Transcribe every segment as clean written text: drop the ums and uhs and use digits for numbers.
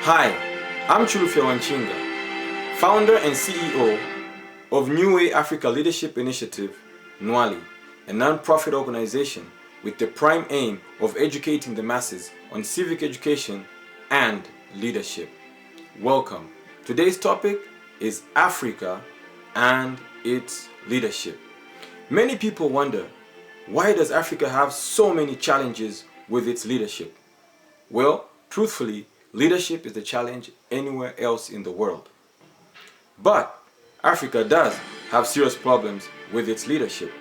Hi, I'm Chilufya Wanchinga, founder and CEO of NWALI Africa Leadership Initiative, NWALI, a non-profit organization with the prime aim of educating the masses on civic education and leadership. Welcome. Today's topic is Africa and its leadership. Many people wonder, why does Africa have so many challenges with its leadership? Well, truthfully, leadership is a challenge anywhere else in the world. But Africa does have serious problems with its leadership.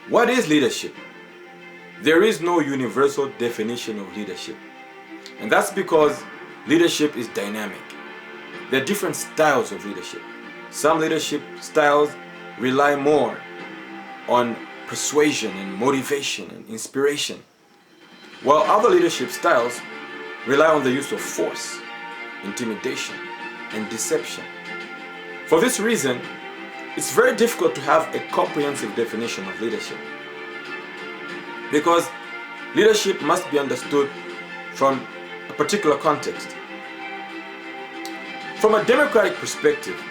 What is leadership? There is no universal definition of leadership. And that's because leadership is dynamic. There are different styles of leadership. Some leadership styles rely more on persuasion and motivation and inspiration, while other leadership styles rely on the use of force, intimidation, and deception. For this reason, it's very difficult to have a comprehensive definition of leadership, because leadership must be understood from a particular context. From a democratic perspective,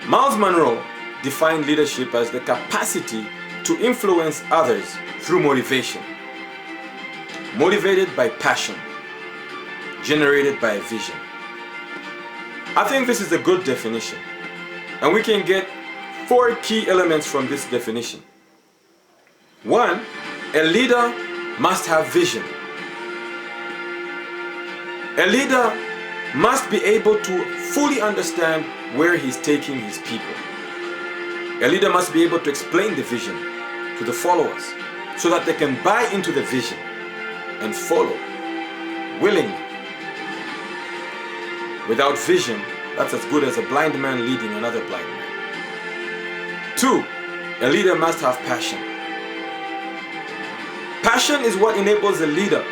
Miles Monroe defined leadership as the capacity to influence others through motivation, motivated by passion, generated by a vision. I think this is a good definition, and we can get 4 key elements from this definition. 1, a leader must have vision. A leader must be able to fully understand where he's taking his people. A leader must be able to explain the vision to the followers so that they can buy into the vision and follow willingly. Without vision, that's as good as a blind man leading another blind man. 2, a leader must have passion. Passion is what enables a leader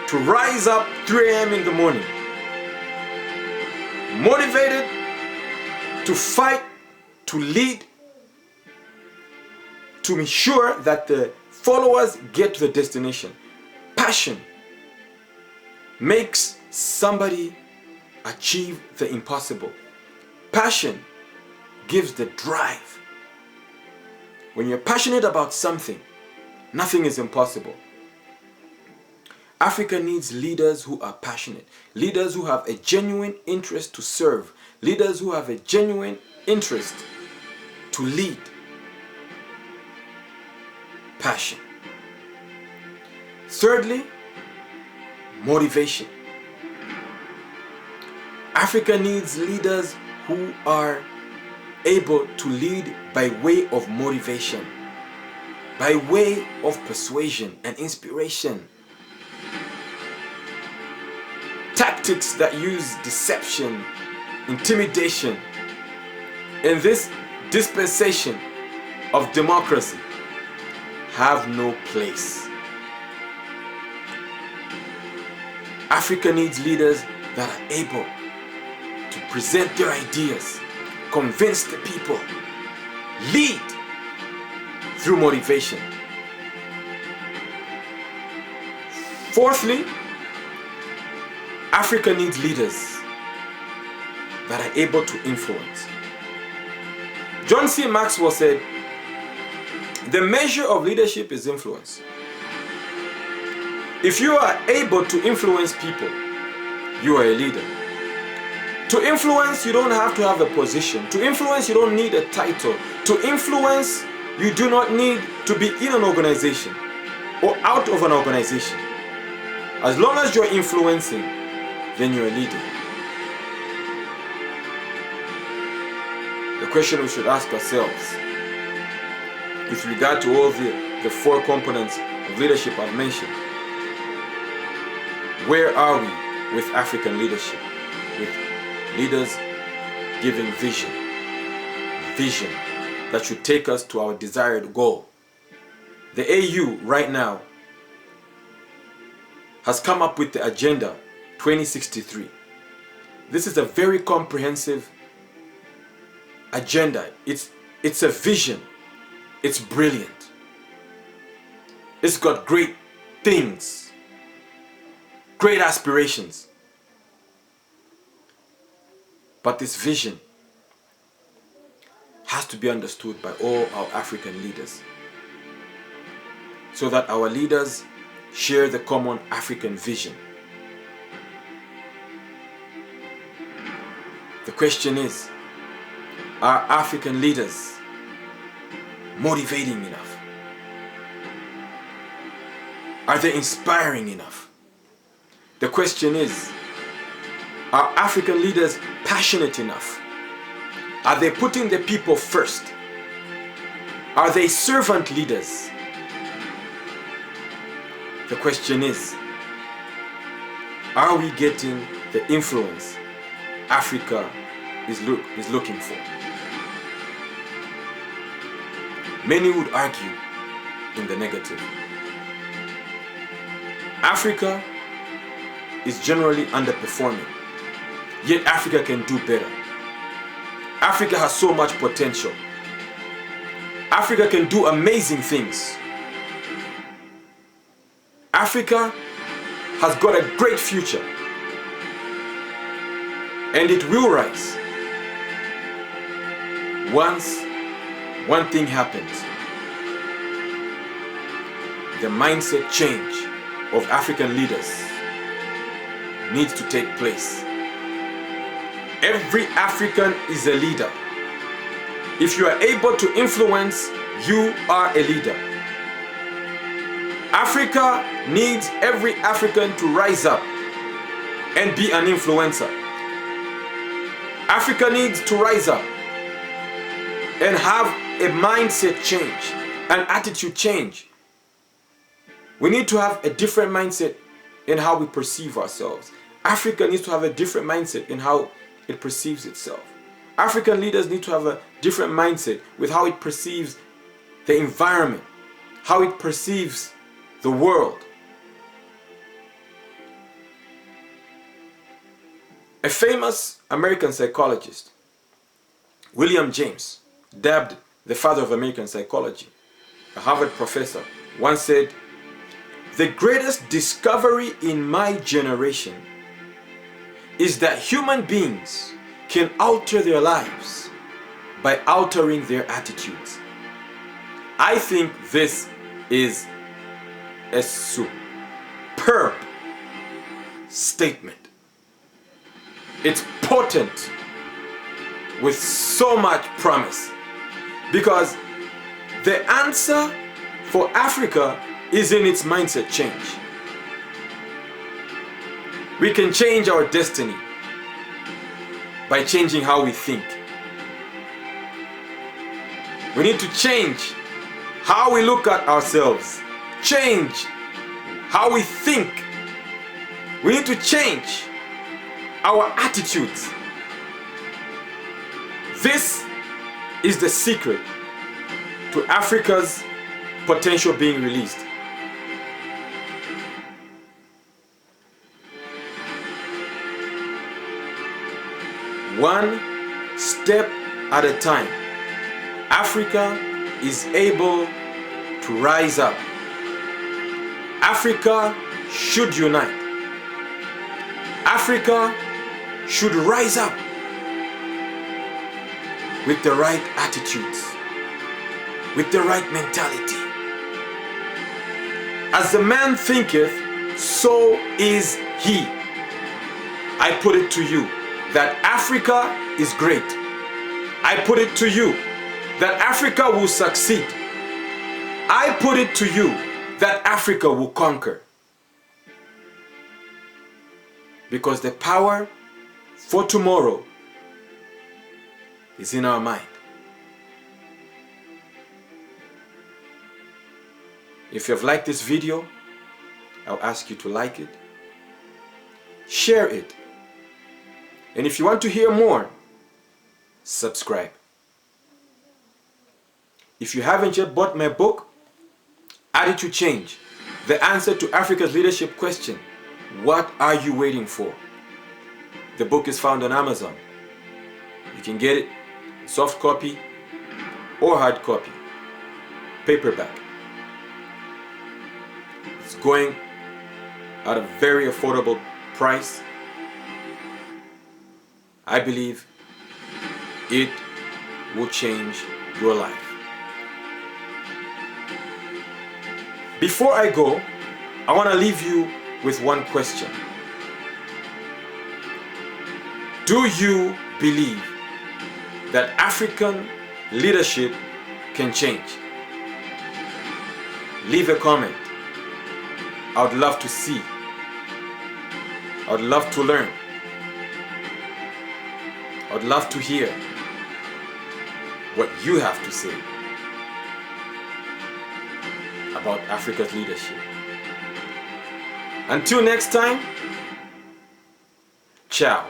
to rise up 3 a.m. in the morning, motivated to fight, to lead, to ensure that the followers get to the destination. Passion makes somebody achieve the impossible. Passion gives the drive. When you're passionate about something, nothing is impossible. Africa needs leaders who are passionate, leaders who have a genuine interest to serve, leaders who have a genuine interest to lead. Passion. Thirdly, motivation. Africa needs leaders who are able to lead by way of motivation, by way of persuasion and inspiration. Tactics that use deception, intimidation in this dispensation of democracy have no place. Africa needs leaders that are able to present their ideas, convince the people, lead through motivation. Fourthly, Africa needs leaders that are able to influence. John C. Maxwell said, "The measure of leadership is influence." If you are able to influence people, you are a leader. To influence, you don't have to have a position. To influence, you don't need a title. To influence, you do not need to be in an organization or out of an organization. As long as you're influencing, then you're a leader. The question we should ask ourselves, with regard to all the 4 components of leadership I've mentioned, where are we with African leadership? With leaders giving vision that should take us to our desired goal. The AU right now has come up with the Agenda 2063. This is a very comprehensive agenda. It's a vision. It's brilliant. It's got great things. great aspirations. But this vision has to be understood by all our African leaders, so that our leaders share the common African vision. The question is, are African leaders motivating enough? Are they inspiring enough? The question is, are African leaders passionate enough? Are they putting the people first? Are they servant leaders? The question is, are we getting the influence Africa is looking for? Many would argue in the negative. Africa is generally underperforming, yet Africa can do better. Africa has so much potential. Africa can do amazing things. Africa has got a great future, and it will rise once one thing happens. The mindset change of African leaders needs to take place. Every African is a leader. If you are able to influence, you are a leader. Africa needs every African to rise up and be an influencer. Africa needs to rise up and have a mindset change, an attitude change. We need to have a different mindset in how we perceive ourselves. Africa needs to have a different mindset in how it perceives itself. African leaders need to have a different mindset with how it perceives the environment, how it perceives the world. A famous American psychologist, William James, dubbed the father of American psychology, a Harvard professor, once said, "The greatest discovery in my generation is that human beings can alter their lives by altering their attitudes." I think this is a superb statement. It's potent with so much promise, because the answer for Africa is in its mindset change. We can change our destiny by changing how we think. We need to change how we look at ourselves, change how we think. We need to change our attitudes. This is the secret to Africa's potential being released. One step at a time, Africa is able to rise up. Africa should unite. Africa should rise up with the right attitudes, with the right mentality. As the man thinketh, so is he. I put it to you that Africa is great. I put it to you that Africa will succeed. I put it to you that Africa will conquer. Because the power for tomorrow is in our mind. If you've liked this video, I'll ask you to like it, share it, and if you want to hear more, subscribe. If you haven't yet bought my book, Attitude Change, the answer to Africa's leadership question, what are you waiting for? The book is found on Amazon. You can get it in soft copy or hard copy, paperback. It's going at a very affordable price, I believe it will change your life. Before I go, I want to leave you with one question. Do you believe that African leadership can change? Leave a comment. I would love to see. I would love to learn. I would love to hear what you have to say about Africa's leadership. Until next time, ciao.